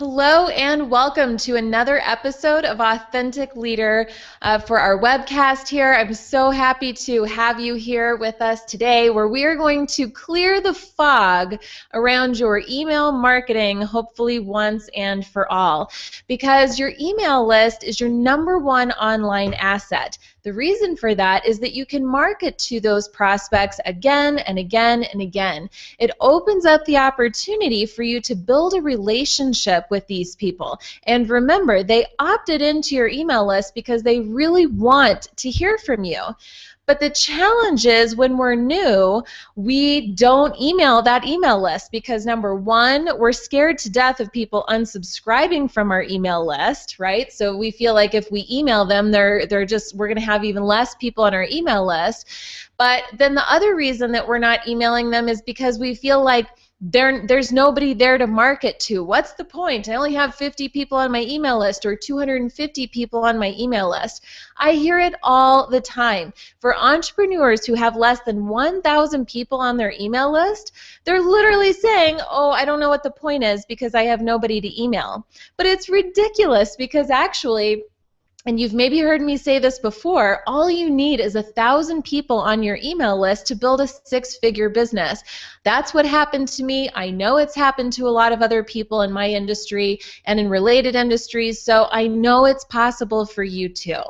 Hello and welcome to another episode of Authentic Leader for our webcast here. I'm so happy to have you here with us today, where we are going to clear the fog around your email marketing, hopefully once and for all, because your email list is your #1 online asset. The reason for that is that you can market to those prospects again and again and again. It opens up the opportunity for you to build a relationship with these people. And remember, they opted into your email list because they really want to hear from you. But the challenge is when we're new, we don't email that email list because #1, we're scared to death of people unsubscribing from our email list, right? So we feel like if we email them, we're going to have even less people on our email list. But then the other reason that we're not emailing them is because we feel like there's nobody there to market to. What's the point? I only have 50 people on my email list or 250 people on my email list. I hear it all the time. For entrepreneurs who have less than 1,000 people on their email list, they're literally saying, oh, I don't know what the point is because I have nobody to email. But it's ridiculous because actually, and you've maybe heard me say this before, all you need is 1,000 people on your email list to build a 6-figure business. That's what happened to me. I know it's happened to a lot of other people in my industry and in related industries, so I know it's possible for you too.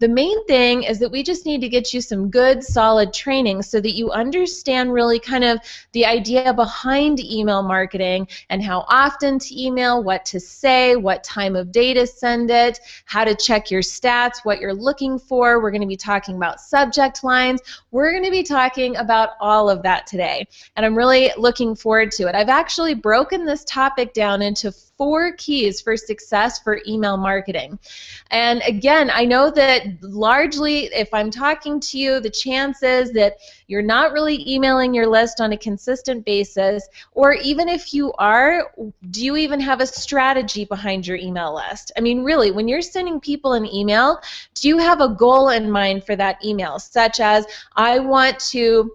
The main thing is that we just need to get you some good, solid training so that you understand really kind of the idea behind email marketing and how often to email, what to say, what time of day to send it, how to check your stats, what you're looking for. We're going to be talking about subject lines. We're going to be talking about all of that today, and I'm really looking forward to it. I've actually broken this topic down into 4 keys for success for email marketing. And again, I know that largely if I'm talking to you, the chances that you're not really emailing your list on a consistent basis, or even if you are, do you even have a strategy behind your email list? I mean, really, when you're sending people an email, do you have a goal in mind for that email, such as, I want to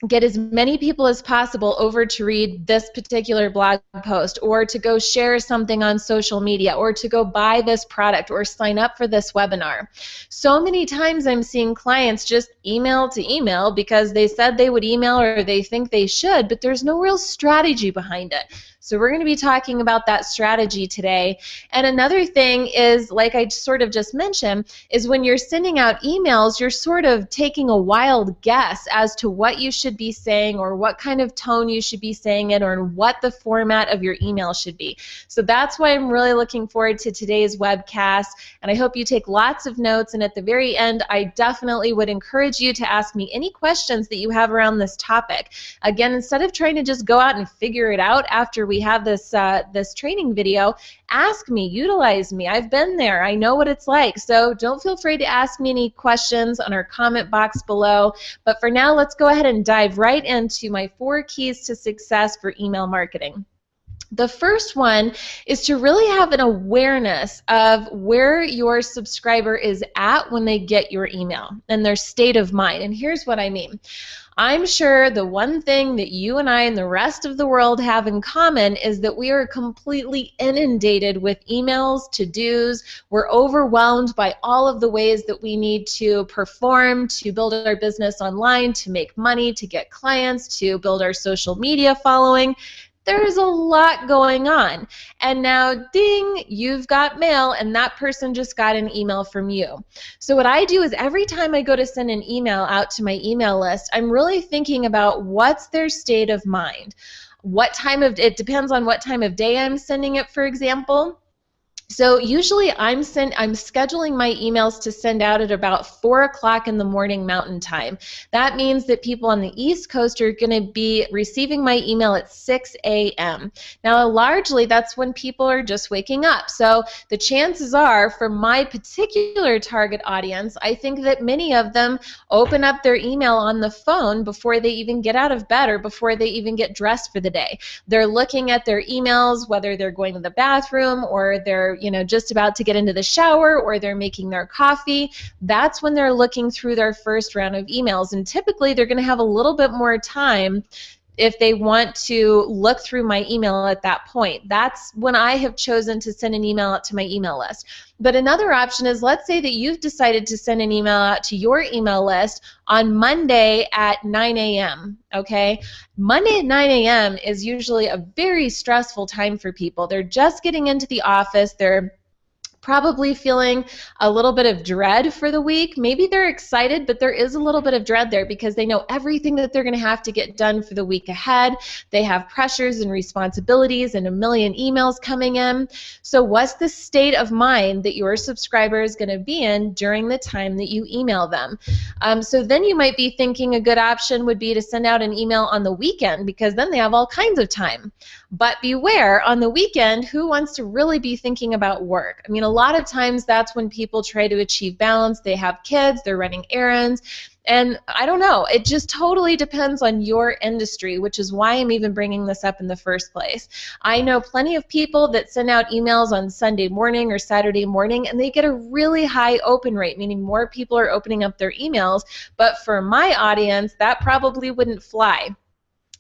get as many people as possible over to read this particular blog post, or to go share something on social media, or to go buy this product, or sign up for this webinar. So many times I'm seeing clients just email to email because they said they would email or they think they should, but there's no real strategy behind it. So we're going to be talking about that strategy today. And another thing is, like I sort of just mentioned, is when you're sending out emails, you're sort of taking a wild guess as to what you should be saying or what kind of tone you should be saying it, or what the format of your email should be. So that's why I'm really looking forward to today's webcast, and I hope you take lots of notes. And at the very end, I definitely would encourage you to ask me any questions that you have around this topic. Again, instead of trying to just go out and figure it out after we have this training video, ask me, utilize me. I've been there. I know what it's like. So don't feel afraid to ask me any questions on our comment box below. But for now, let's go ahead and dive right into my 4 keys to success for email marketing. The first one is to really have an awareness of where your subscriber is at when they get your email and their state of mind. And here's what I mean. I'm sure the one thing that you and I and the rest of the world have in common is that we are completely inundated with emails, to-dos. We're overwhelmed by all of the ways that we need to perform, to build our business online, to make money, to get clients, to build our social media following. There's a lot going on. And now, ding, you've got mail, and that person just got an email from you. So what I do is every time I go to send an email out to my email list, I'm really thinking about what's their state of mind. It depends on what time of day I'm sending it, for example. So usually I'm scheduling my emails to send out at about 4 o'clock in the morning Mountain Time. That means that people on the East Coast are going to be receiving my email at 6 a.m. Now, largely that's when people are just waking up. So the chances are, for my particular target audience, I think that many of them open up their email on the phone before they even get out of bed or before they even get dressed for the day. They're looking at their emails, whether they're going to the bathroom or they're just about to get into the shower, or they're making their coffee. That's when they're looking through their first round of emails, and typically they're going to have a little bit more time if they want to look through my email at that point. That's when I have chosen to send an email out to my email list. But another option is, let's say that you've decided to send an email out to your email list on Monday at 9 a.m., okay? Monday at 9 a.m. is usually a very stressful time for people. They're just getting into the office. They're probably feeling a little bit of dread for the week. Maybe they're excited, but there is a little bit of dread there because they know everything that they're going to have to get done for the week ahead. They have pressures and responsibilities and a million emails coming in. So what's the state of mind that your subscriber is going to be in during the time that you email them? So then you might be thinking a good option would be to send out an email on the weekend, because then they have all kinds of time. But beware, on the weekend, who wants to really be thinking about work? I mean, a lot of times that's when people try to achieve balance. They have kids, they're running errands, and I don't know. It just totally depends on your industry, which is why I'm even bringing this up in the first place. I know plenty of people that send out emails on Sunday morning or Saturday morning, and they get a really high open rate, meaning more people are opening up their emails. But for my audience, that probably wouldn't fly.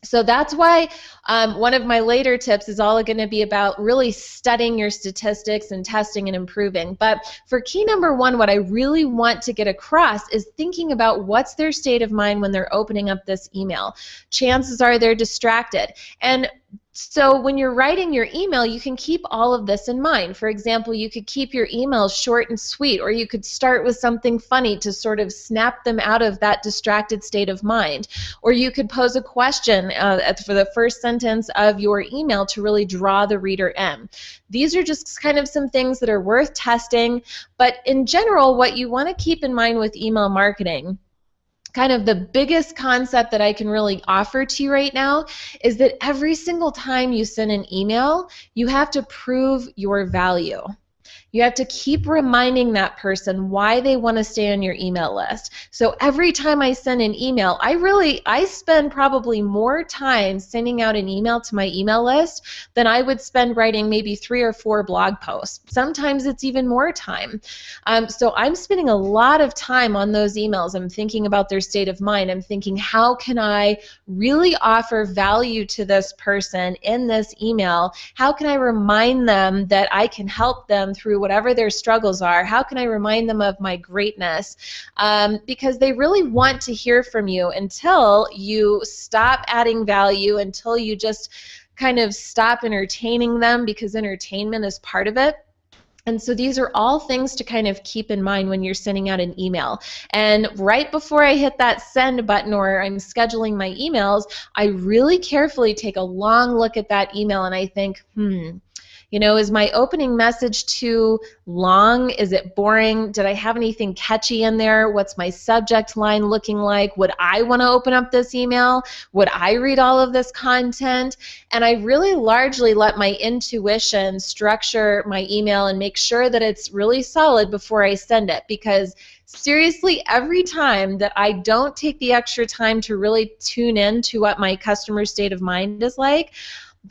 So that's why one of my later tips is all going to be about really studying your statistics and testing and improving. But for key number one, what I really want to get across is thinking about what's their state of mind when they're opening up this email. Chances are they're distracted. And so when you're writing your email, you can keep all of this in mind. For example, you could keep your emails short and sweet, or you could start with something funny to sort of snap them out of that distracted state of mind. Or you could pose a question for the first sentence of your email to really draw the reader in. These are just kind of some things that are worth testing. But in general, what you want to keep in mind with email marketing, kind of the biggest concept that I can really offer to you right now, is that every single time you send an email, you have to prove your value. You have to keep reminding that person why they want to stay on your email list. So every time I send an email, I spend probably more time sending out an email to my email list than I would spend writing maybe 3 or 4 blog posts. Sometimes it's even more time. So I'm spending a lot of time on those emails. I'm thinking about their state of mind. I'm thinking, how can I really offer value to this person in this email? How can I remind them that I can help them through whatever their struggles are? How can I remind them of my greatness? Because they really want to hear from you until you stop adding value, until you just kind of stop entertaining them, because entertainment is part of it. And so these are all things to kind of keep in mind when you're sending out an email. And right before I hit that send button or I'm scheduling my emails, I really carefully take a long look at that email and I think, is my opening message too long? Is it boring? Did I have anything catchy in there? What's my subject line looking like? Would I want to open up this email? Would I read all of this content? And I really largely let my intuition structure my email and make sure that it's really solid before I send it, because seriously, every time that I don't take the extra time to really tune in to what my customer's state of mind is like,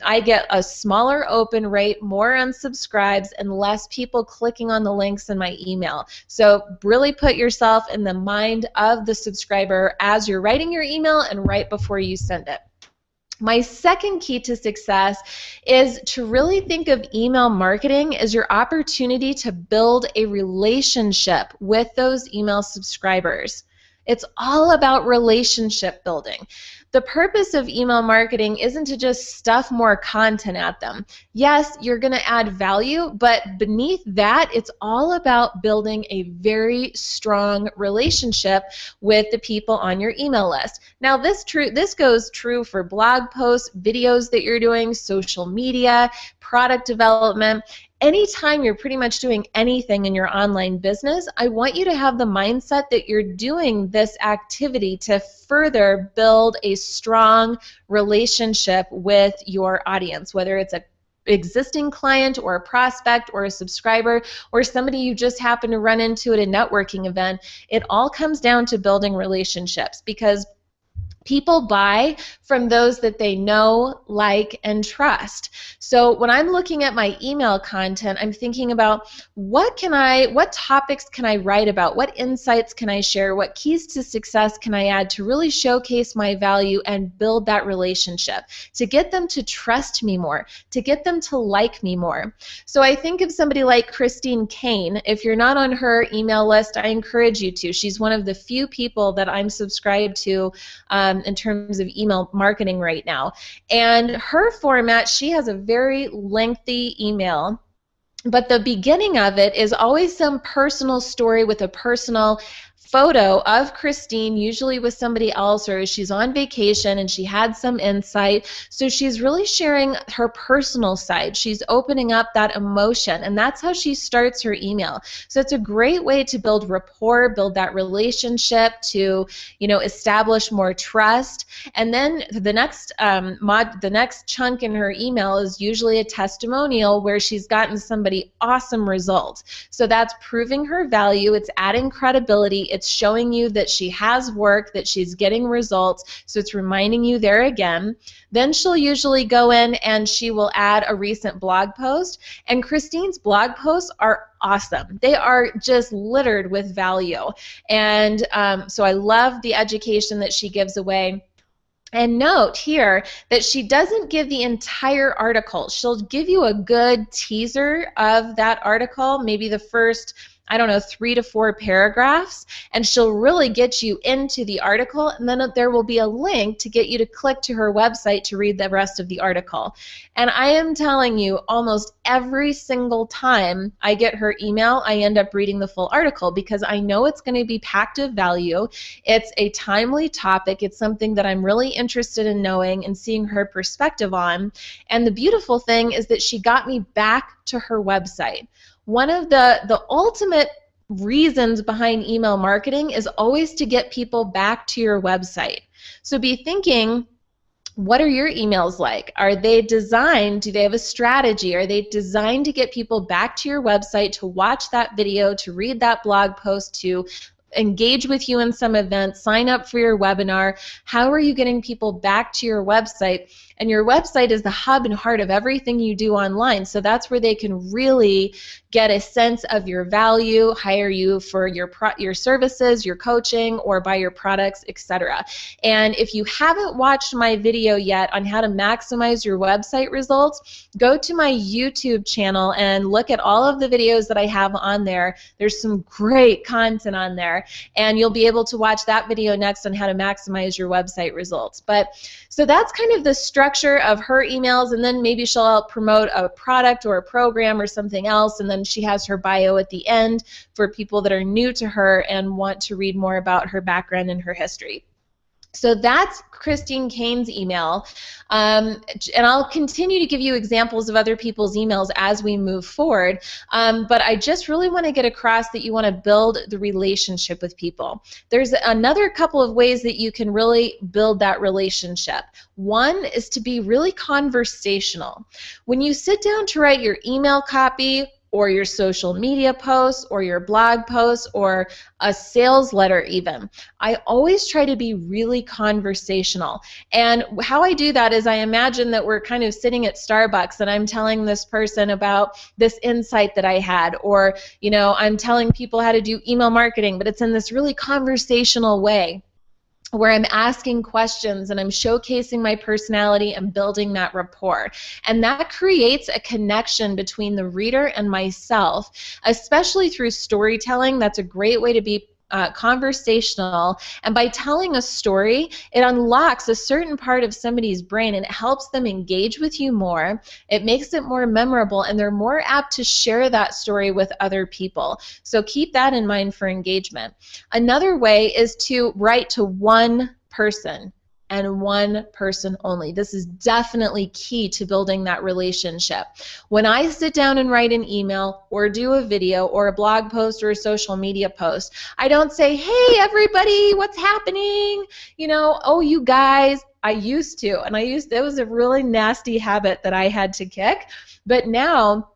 I get a smaller open rate, more unsubscribes, and less people clicking on the links in my email. So really put yourself in the mind of the subscriber as you're writing your email and right before you send it. My second key to success is to really think of email marketing as your opportunity to build a relationship with those email subscribers. It's all about relationship building. The purpose of email marketing isn't to just stuff more content at them. Yes, you're going to add value, but beneath that, it's all about building a very strong relationship with the people on your email list. Now, this goes true for blog posts, videos that you're doing, social media, product development. Anytime you're pretty much doing anything in your online business, I want you to have the mindset that you're doing this activity to further build a strong relationship with your audience, whether it's an existing client or a prospect or a subscriber or somebody you just happen to run into at a networking event. It all comes down to building relationships, because People buy from those that they know, like, and trust. So when I'm looking at my email content, I'm thinking about what topics can I write about? What insights can I share? What keys to success can I add to really showcase my value and build that relationship, to get them to trust me more, to get them to like me more? So I think of somebody like Christine Kane. If you're not on her email list, I encourage you to. She's one of the few people that I'm subscribed to in terms of email marketing right now. And her format, she has a very lengthy email, but the beginning of it is always some personal story with a personal photo of Christine, usually with somebody else, or she's on vacation and she had some insight. So she's really sharing her personal side. She's opening up that emotion, and that's how she starts her email. So it's a great way to build rapport, build that relationship, to establish more trust. And then the next chunk in her email is usually a testimonial where she's gotten somebody awesome results. So that's proving her value. It's adding credibility. It's showing you that she has work, that she's getting results, so it's reminding you there again. Then she'll usually go in and she will add a recent blog post, and Christine's blog posts are awesome. They are just littered with value, and so I love the education that she gives away. And note here that she doesn't give the entire article. She'll give you a good teaser of that article, maybe the first 3 to 4 paragraphs, and she'll really get you into the article, and then there will be a link to get you to click to her website to read the rest of the article. And I am telling you, almost every single time I get her email, I end up reading the full article because I know it's going to be packed of value. It's a timely topic. It's something that I'm really interested in knowing and seeing her perspective on. And the beautiful thing is that she got me back to her website. One of the ultimate reasons behind email marketing is always to get people back to your website. So be thinking, what are your emails like? Are they designed, do they have a strategy? Are they designed to get people back to your website, to watch that video, to read that blog post, to engage with you in some event, sign up for your webinar? How are you getting people back to your website? And your website is the hub and heart of everything you do online. So that's where they can really get a sense of your value, hire you for your services, your coaching, or buy your products, etc. And if you haven't watched my video yet on how to maximize your website results, go to my YouTube channel and look at all of the videos that I have on there. There's some great content on there, and you'll be able to watch that video next on how to maximize your website results. But so that's kind of the structure of her emails, and then maybe she'll promote a product or a program or something else, and then she has her bio at the end for people that are new to her and want to read more about her background and her history. So that's Christine Kane's email, and I'll continue to give you examples of other people's emails as we move forward, but I just really want to get across that you want to build the relationship with people. There's another couple of ways that you can really build that relationship. One is to be really conversational. When you sit down to write your email copy, or your social media posts, or your blog posts, or a sales letter even, I always try to be really conversational. And how I do that is I imagine that we're kind of sitting at Starbucks and I'm telling this person about this insight that I had, or I'm telling people how to do email marketing, but it's in this really conversational way, where I'm asking questions and I'm showcasing my personality and building that rapport. And that creates a connection between the reader and myself, especially through storytelling. That's a great way to be conversational, and by telling a story, it unlocks a certain part of somebody's brain and it helps them engage with you more. It makes it more memorable, and they're more apt to share that story with other people. So keep that in mind for engagement. Another way is to write to one person and one person only. This is definitely key to building that relationship. When I sit down and write an email or do a video or a blog post or a social media post, I don't say, hey everybody, what's happening? Oh you guys. I used to, and it was a really nasty habit that I had to kick. But now,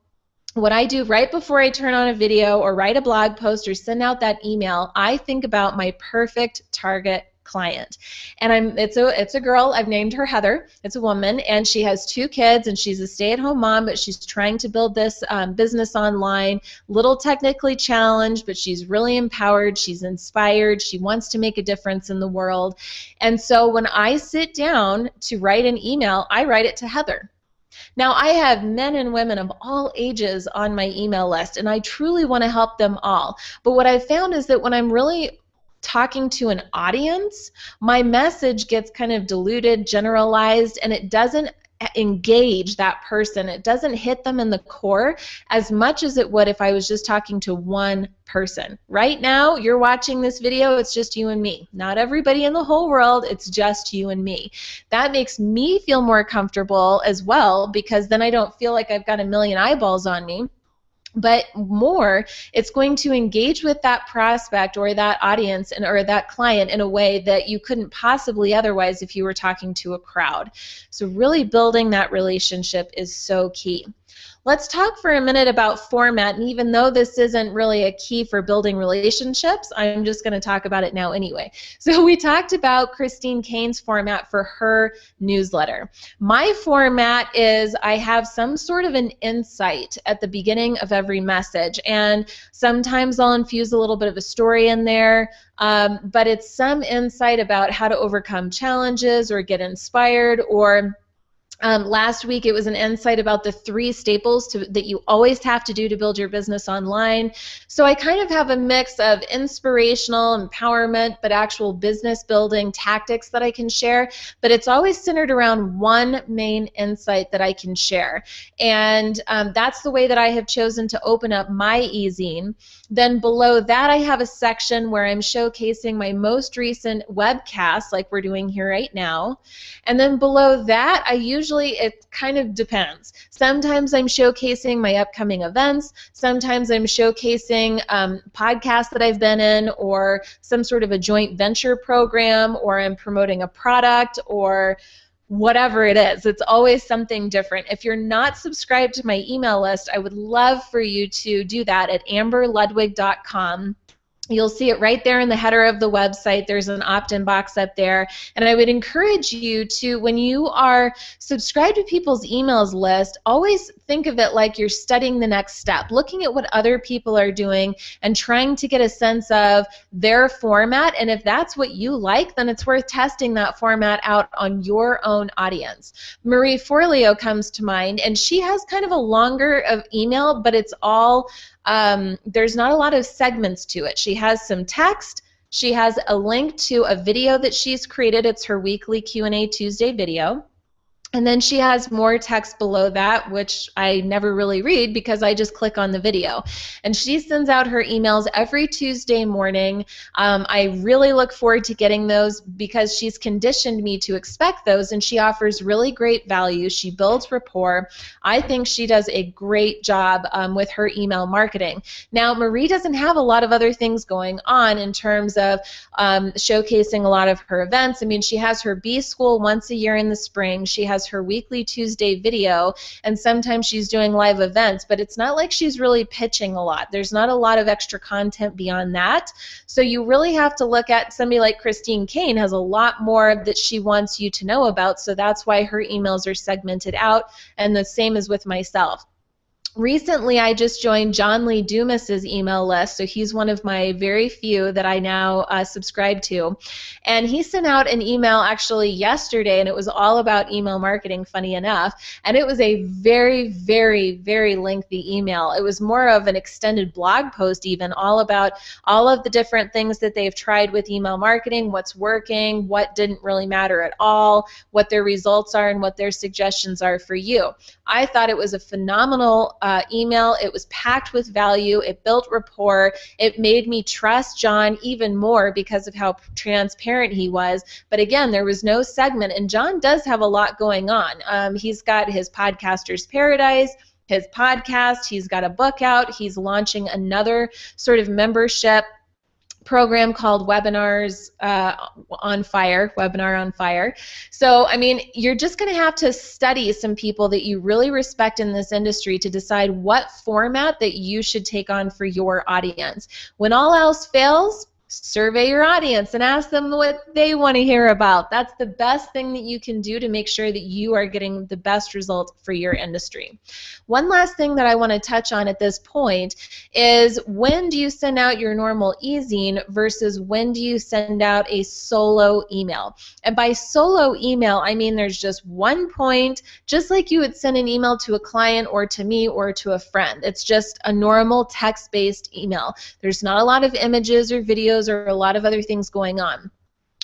what I do right before I turn on a video or write a blog post or send out that email, I think about my perfect target client. And it's a girl. I've named her Heather. It's a woman, and she has 2 kids, and she's a stay-at-home mom, but she's trying to build this business online. Little technically challenged, but she's really empowered. She's inspired. She wants to make a difference in the world. And so when I sit down to write an email, I write it to Heather. Now, I have men and women of all ages on my email list, and I truly want to help them all. But what I've found is that when I'm really talking to an audience, my message gets kind of diluted, generalized, and it doesn't engage that person. It doesn't hit them in the core as much as it would if I was just talking to one person. Right now, you're watching this video, it's just you and me. Not everybody in the whole world, it's just you and me. That makes me feel more comfortable as well, because then I don't feel like I've got a million eyeballs on me. But more, it's going to engage with that prospect or that audience or that client in a way that you couldn't possibly otherwise if you were talking to a crowd. So really building that relationship is so key. Let's talk for a minute about format, and even though this isn't really a key for building relationships, I'm just going to talk about it now anyway. So we talked about Christine Cain's format for her newsletter. My format is I have some sort of an insight at the beginning of every message, and sometimes I'll infuse a little bit of a story in there, but it's some insight about how to overcome challenges or get inspired, or last week, it was an insight about the 3 staples that you always have to do to build your business online. So I kind of have a mix of inspirational, empowerment, but actual business building tactics that I can share. But it's always centered around one main insight that I can share. And that's the way that I have chosen to open up my e-zine. Then below that, I have a section where I'm showcasing my most recent webcasts, like we're doing here right now. And then below that, it kind of depends. Sometimes I'm showcasing my upcoming events. Sometimes I'm showcasing podcasts that I've been in, or some sort of a joint venture program, or I'm promoting a product, or whatever it is. It's always something different. If you're not subscribed to my email list, I would love for you to do that at amberludwig.com. You'll see it right there in the header of the website. There's an opt-in box up there. And I would encourage you to, when you are subscribed to people's emails list, always think of it like you're studying the next step, looking at what other people are doing and trying to get a sense of their format. And if that's what you like, then it's worth testing that format out on your own audience. Marie Forleo comes to mind, and she has kind of a longer of email, but it's all there's not a lot of segments to it. She has some text. She has a link to a video that she's created. It's her weekly Q&A Tuesday video. And then she has more text below that, which I never really read because I just click on the video. And she sends out her emails every Tuesday morning. I really look forward to getting those because she's conditioned me to expect those, and she offers really great value. She builds rapport. I think she does a great job with her email marketing. Now, Marie doesn't have a lot of other things going on in terms of showcasing a lot of her events. I mean, she has her B School once a year in the spring. She has her weekly Tuesday video, and sometimes she's doing live events, but it's not like she's really pitching a lot. There's not a lot of extra content beyond that. So you really have to look at somebody like Christine Cain has a lot more that she wants you to know about, so that's why her emails are segmented out, and the same as with myself. Recently, I just joined John Lee Dumas's email list, so he's one of my very few that I now subscribe to. And he sent out an email actually yesterday, and it was all about email marketing, funny enough. And it was a very, very, very lengthy email. It was more of an extended blog post even, all about all of the different things that they've tried with email marketing, what's working, what didn't really matter at all, what their results are, and what their suggestions are for you. I thought it was a phenomenal email. It was packed with value. It built rapport. It made me trust John even more because of how transparent he was. But again, there was no segment, and John does have a lot going on. He's got his Podcaster's Paradise, his podcast, he's got a book out, he's launching another sort of membership program called Webinars on Fire, Webinar on Fire. So, I mean, you're just going to have to study some people that you really respect in this industry to decide what format that you should take on for your audience. When all else fails, survey your audience and ask them what they want to hear about. That's the best thing that you can do to make sure that you are getting the best result for your industry. One last thing that I want to touch on at this point is, when do you send out your normal e-zine versus when do you send out a solo email? And by solo email, I mean there's just one point, just like you would send an email to a client or to me or to a friend. It's just a normal text-based email. There's not a lot of images or videos or a lot of other things going on.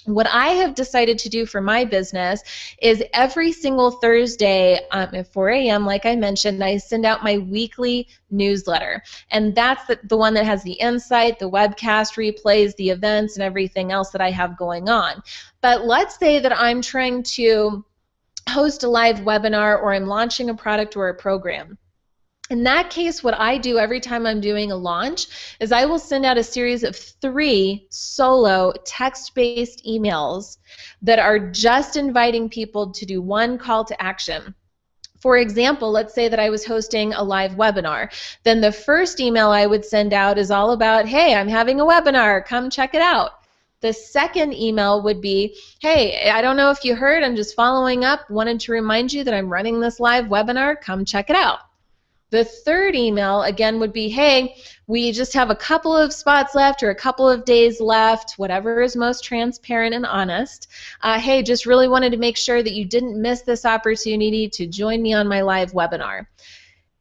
What I have decided to do for my business is every single Thursday at 4 a.m., like I mentioned, I send out my weekly newsletter. And that's the one that has the insight, the webcast replays, the events, and everything else that I have going on. But let's say that I'm trying to host a live webinar, or I'm launching a product or a program. In that case, what I do every time I'm doing a launch is I will send out a series of 3 solo text-based emails that are just inviting people to do one call to action. For example, let's say that I was hosting a live webinar. Then the first email I would send out is all about, hey, I'm having a webinar, come check it out. The second email would be, hey, I don't know if you heard, I'm just following up, wanted to remind you that I'm running this live webinar, come check it out. The third email, again, would be, hey, we just have a couple of spots left or a couple of days left, whatever is most transparent and honest. Hey, just really wanted to make sure that you didn't miss this opportunity to join me on my live webinar.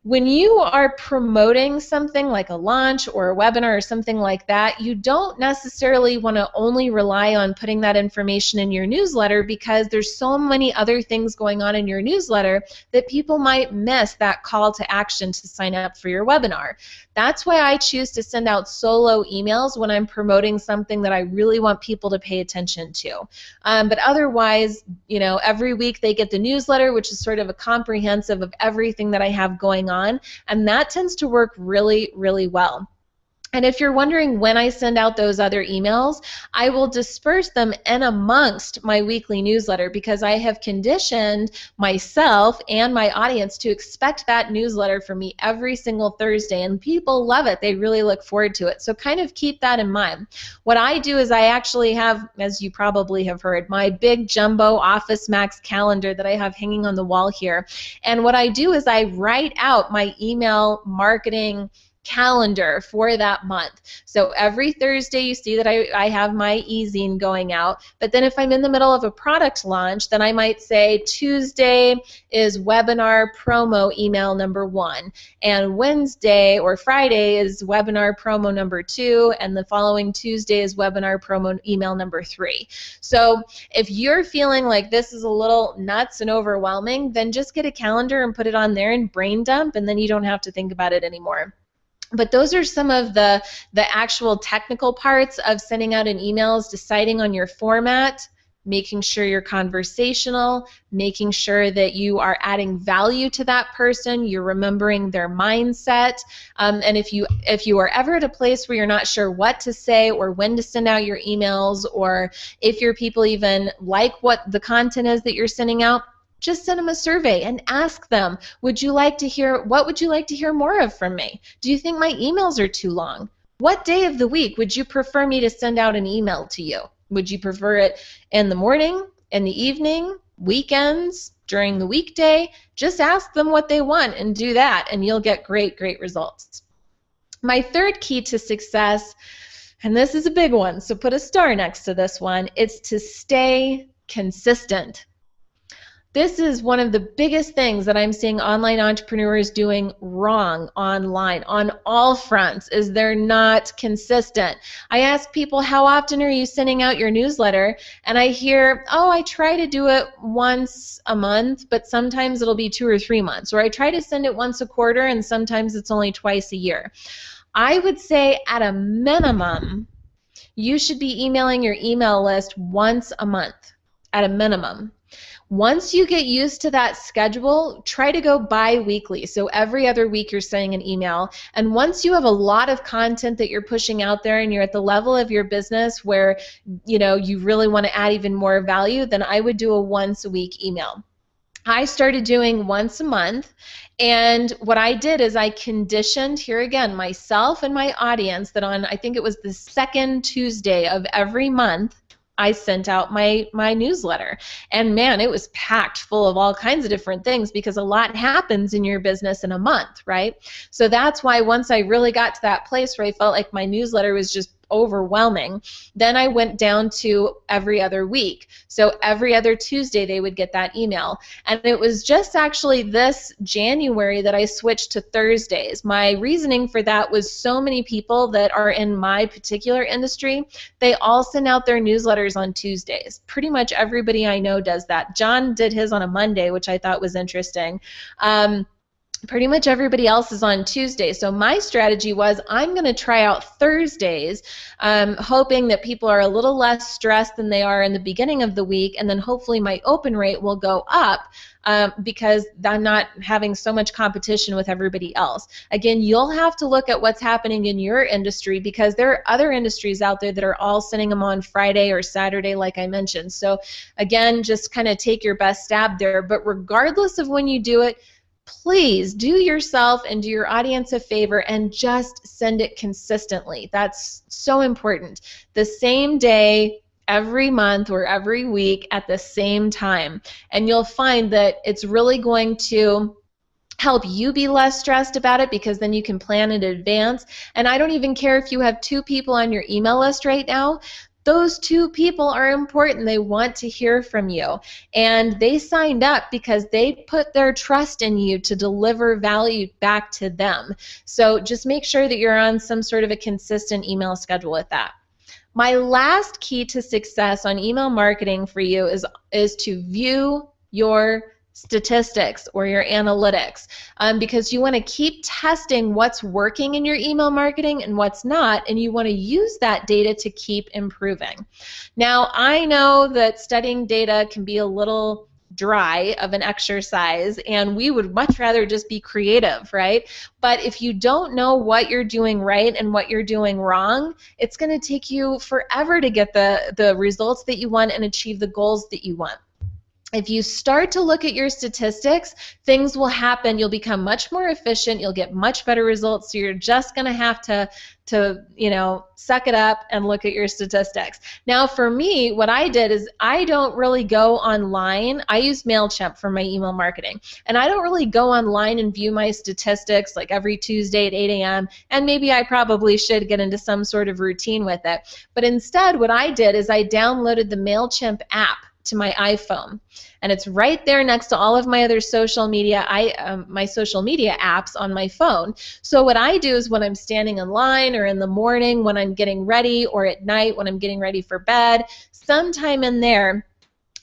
When you are promoting something like a launch or a webinar or something like that, you don't necessarily want to only rely on putting that information in your newsletter, because there's so many other things going on in your newsletter that people might miss that call to action to sign up for your webinar. That's why I choose to send out solo emails when I'm promoting something that I really want people to pay attention to. But otherwise, you know, every week they get the newsletter, which is sort of a comprehensive of everything that I have going on, and that tends to work really, really well. And if you're wondering when I send out those other emails, I will disperse them in amongst my weekly newsletter, because I have conditioned myself and my audience to expect that newsletter from me every single Thursday, and people love it. They really look forward to it. So kind of keep that in mind. What I do is I actually have, as you probably have heard, my big jumbo Office Max calendar that I have hanging on the wall here. And what I do is I write out my email marketing calendar for that month. So every Thursday you see that I have my e-zine going out, but then if I'm in the middle of a product launch, then I might say Tuesday is webinar promo email number 1, and Wednesday or Friday is webinar promo number 2, and the following Tuesday is webinar promo email number 3. So if you're feeling like this is a little nuts and overwhelming, then just get a calendar and put it on there and brain dump, and then you don't have to think about it anymore. But those are some of the actual technical parts of sending out an email: is deciding on your format, making sure you're conversational, making sure that you are adding value to that person, you're remembering their mindset. And if you are ever at a place where you're not sure what to say or when to send out your emails, or if your people even like what the content is that you're sending out, just send them a survey and ask them, what would you like to hear more of from me? Do you think my emails are too long? What day of the week would you prefer me to send out an email to you? Would you prefer it in the morning, in the evening, weekends, during the weekday? Just ask them what they want and do that, and you'll get great, great results. My third key to success, and this is a big one, so put a star next to this one, it's to stay consistent. This is one of the biggest things that I'm seeing online entrepreneurs doing wrong online on all fronts, is they're not consistent. I ask people, how often are you sending out your newsletter? And I hear, oh, I try to do it once a month, but sometimes it'll be 2 or 3 months. Or I try to send it once a quarter, and sometimes it's only twice a year. I would say at a minimum, you should be emailing your email list once a month, at a minimum. Once you get used to that schedule, try to go bi-weekly. So every other week you're sending an email. And once you have a lot of content that you're pushing out there and you're at the level of your business where you really want to add even more value, then I would do a once-a-week email. I started doing once a month. And what I did is I conditioned, here again, myself and my audience that on, I think it was the second Tuesday of every month, I sent out my newsletter. And man, it was packed full of all kinds of different things because a lot happens in your business in a month, right? So that's why once I really got to that place where I felt like my newsletter was just overwhelming, then I went down to every other week. So every other Tuesday they would get that email. And it was just actually this January that I switched to Thursdays. My reasoning for that was so many people that are in my particular industry, they all send out their newsletters on Tuesdays. Pretty much everybody I know does that. John did his on a Monday, which I thought was interesting. Pretty much everybody else is on Tuesday. So my strategy was I'm going to try out Thursdays, hoping that people are a little less stressed than they are in the beginning of the week, and then hopefully my open rate will go up because I'm not having so much competition with everybody else. Again, you'll have to look at what's happening in your industry because there are other industries out there that are all sending them on Friday or Saturday, like I mentioned. So again, just kind of take your best stab there. But regardless of when you do it, please do yourself and do your audience a favor and just send it consistently. That's so important. The same day, every month or every week at the same time. And you'll find that it's really going to help you be less stressed about it because then you can plan in advance. And I don't even care if you have 2 people on your email list right now. Those 2 people are important. They want to hear from you. And they signed up because they put their trust in you to deliver value back to them. So just make sure that you're on some sort of a consistent email schedule with that. My last key to success on email marketing for you is to view your statistics or your analytics because you want to keep testing what's working in your email marketing and what's not, and you want to use that data to keep improving. Now, I know that studying data can be a little dry of an exercise, and we would much rather just be creative, right? But if you don't know what you're doing right and what you're doing wrong, it's going to take you forever to get the results that you want and achieve the goals that you want. If you start to look at your statistics, things will happen. You'll become much more efficient. You'll get much better results. So you're just going to have to suck it up and look at your statistics. Now, for me, what I did is I don't really go online. I use MailChimp for my email marketing. And I don't really go online and view my statistics like every Tuesday at 8 a.m. And maybe I probably should get into some sort of routine with it. But instead, what I did is I downloaded the MailChimp app to my iPhone, and it's right there next to all of my other social media my social media apps on my phone. So what I do is when I'm standing in line or in the morning when I'm getting ready or at night when I'm getting ready for bed, sometime in there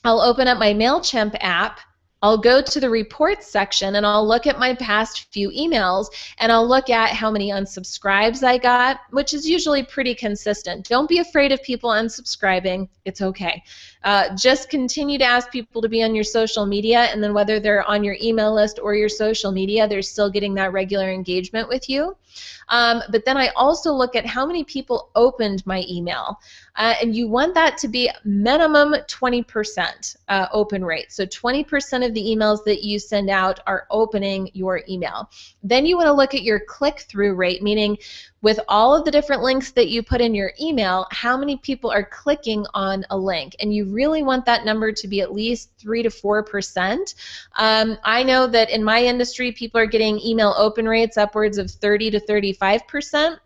I'll open up my MailChimp app, I'll go to the reports section and I'll look at my past few emails and I'll look at how many unsubscribes I got, which is usually pretty consistent. Don't be afraid of people unsubscribing. It's okay. Just continue to ask people to be on your social media, and then whether they're on your email list or your social media, they're still getting that regular engagement with you. But then I also look at how many people opened my email. And you want that to be minimum 20% open rate. So 20% of the emails that you send out are opening your email. Then you want to look at your click-through rate, meaning with all of the different links that you put in your email, how many people are clicking on a link? And you really want that number to be at least 3 to 4%. I know that in my industry, people are getting email open rates upwards of 30 to 35%.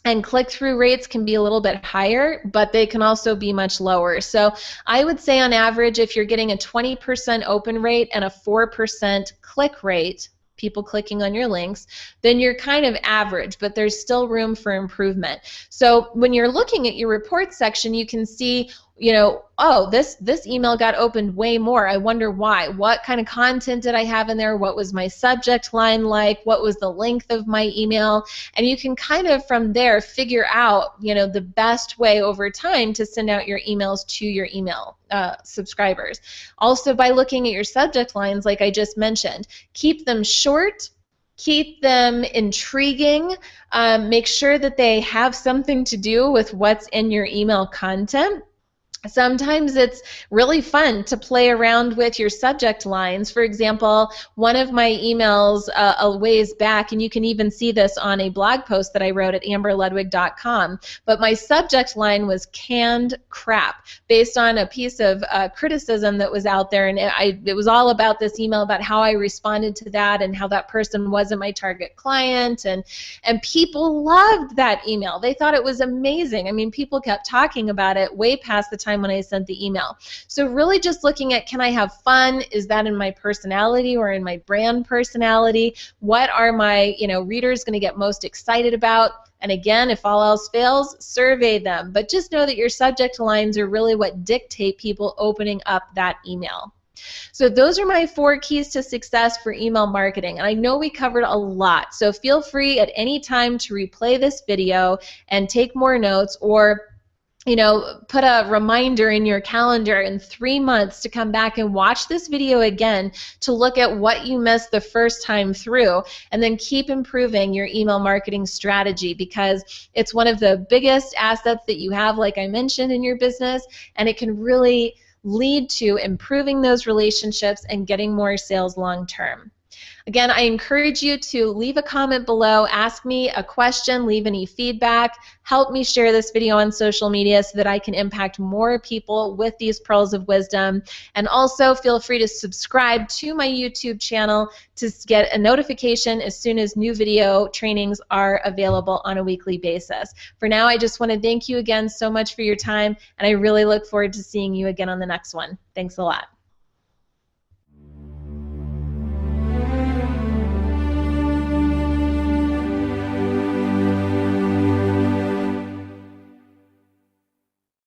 And click-through rates can be a little bit higher, but they can also be much lower. So I would say on average, if you're getting a 20% open rate and a 4% click rate, people clicking on your links, then you're kind of average, but there's still room for improvement. So when you're looking at your report section, you can see, oh, this email got opened way more. I wonder why. What kind of content did I have in there? What was my subject line like? What was the length of my email? And you can kind of from there figure out, the best way over time to send out your emails to your email subscribers. Also, by looking at your subject lines, like I just mentioned, keep them short. Keep them intriguing. Make sure that they have something to do with what's in your email content. Sometimes it's really fun to play around with your subject lines. For example, one of my emails a ways back, and you can even see this on a blog post that I wrote at amberludwig.com, but my subject line was canned crap, based on a piece of criticism that was out there, and it was all about this email, about how I responded to that and how that person wasn't my target client, and people loved that email. They thought it was amazing. I mean, people kept talking about it way past the time when I sent the email. So really just looking at, can I have fun? Is that in my personality or in my brand personality? What are my readers going to get most excited about? And again, if all else fails, survey them. But just know that your subject lines are really what dictate people opening up that email. So those are my 4 keys to success for email marketing. And I know we covered a lot. So feel free at any time to replay this video and take more notes, or put a reminder in your calendar in 3 months to come back and watch this video again to look at what you missed the first time through, and then keep improving your email marketing strategy, because it's one of the biggest assets that you have, like I mentioned, in your business, and it can really lead to improving those relationships and getting more sales long term. Again, I encourage you to leave a comment below, ask me a question, leave any feedback, help me share this video on social media so that I can impact more people with these pearls of wisdom. And also feel free to subscribe to my YouTube channel to get a notification as soon as new video trainings are available on a weekly basis. For now, I just want to thank you again so much for your time, and I really look forward to seeing you again on the next one. Thanks a lot.